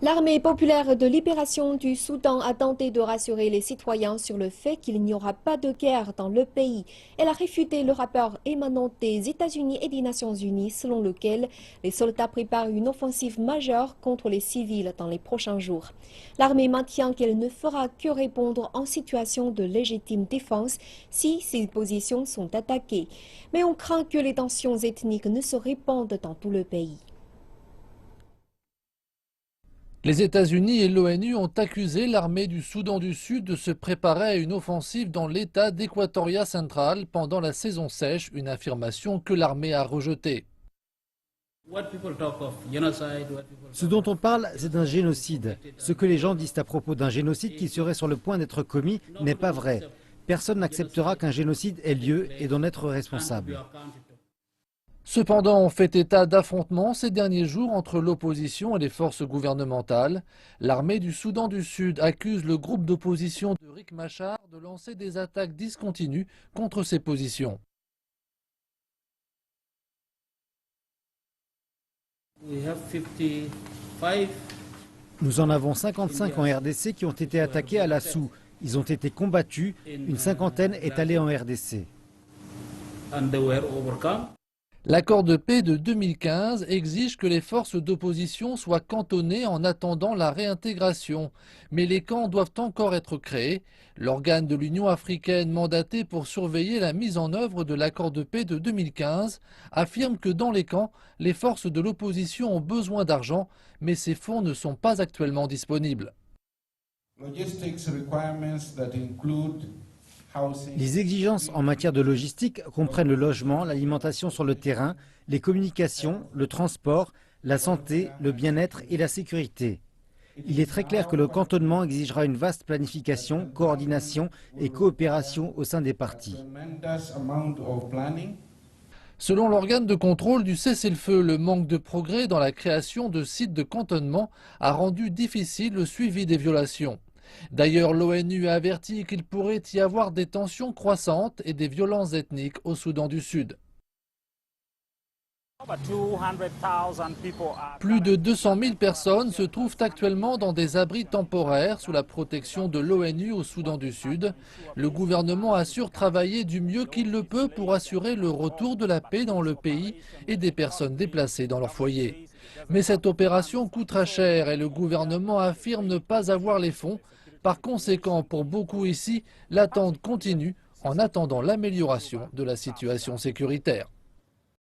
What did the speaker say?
L'armée populaire de libération du Soudan a tenté de rassurer les citoyens sur le fait qu'il n'y aura pas de guerre dans le pays. Elle a réfuté le rapport émanant des États-Unis et des Nations Unies selon lequel les soldats préparent une offensive majeure contre les civils dans les prochains jours. L'armée maintient qu'elle ne fera que répondre en situation de légitime défense si ses positions sont attaquées. Mais on craint que les tensions ethniques ne se répandent dans tout le pays. Les États-Unis et l'ONU ont accusé l'armée du Soudan du Sud de se préparer à une offensive dans l'État d'Équatoria central pendant la saison sèche, une affirmation que l'armée a rejetée. Ce dont on parle, c'est d'un génocide. Ce que les gens disent à propos d'un génocide qui serait sur le point d'être commis n'est pas vrai. Personne n'acceptera qu'un génocide ait lieu et d'en être responsable. Cependant, on fait état d'affrontements ces derniers jours entre l'opposition et les forces gouvernementales. L'armée du Soudan du Sud accuse le groupe d'opposition de Riek Machar de lancer des attaques discontinues contre ses positions. Nous en avons 55 en RDC qui ont été attaqués à l'assaut. Ils ont été combattus, une cinquantaine est allée en RDC. L'accord de paix de 2015 exige que les forces d'opposition soient cantonnées en attendant la réintégration. Mais les camps doivent encore être créés. L'organe de l'Union africaine mandaté pour surveiller la mise en œuvre de l'accord de paix de 2015 affirme que dans les camps, les forces de l'opposition ont besoin d'argent, mais ces fonds ne sont pas actuellement disponibles. Les exigences en matière de logistique comprennent le logement, l'alimentation sur le terrain, les communications, le transport, la santé, le bien-être et la sécurité. Il est très clair que le cantonnement exigera une vaste planification, coordination et coopération au sein des parties. Selon l'organe de contrôle du cessez-le-feu, le manque de progrès dans la création de sites de cantonnement a rendu difficile le suivi des violations. D'ailleurs, l'ONU a averti qu'il pourrait y avoir des tensions croissantes et des violences ethniques au Soudan du Sud. Plus de 200 000 personnes se trouvent actuellement dans des abris temporaires sous la protection de l'ONU au Soudan du Sud. Le gouvernement assure travailler du mieux qu'il le peut pour assurer le retour de la paix dans le pays et des personnes déplacées dans leur foyer. Mais cette opération coûtera cher et le gouvernement affirme ne pas avoir les fonds. Par conséquent, pour beaucoup ici, l'attente continue en attendant l'amélioration de la situation sécuritaire.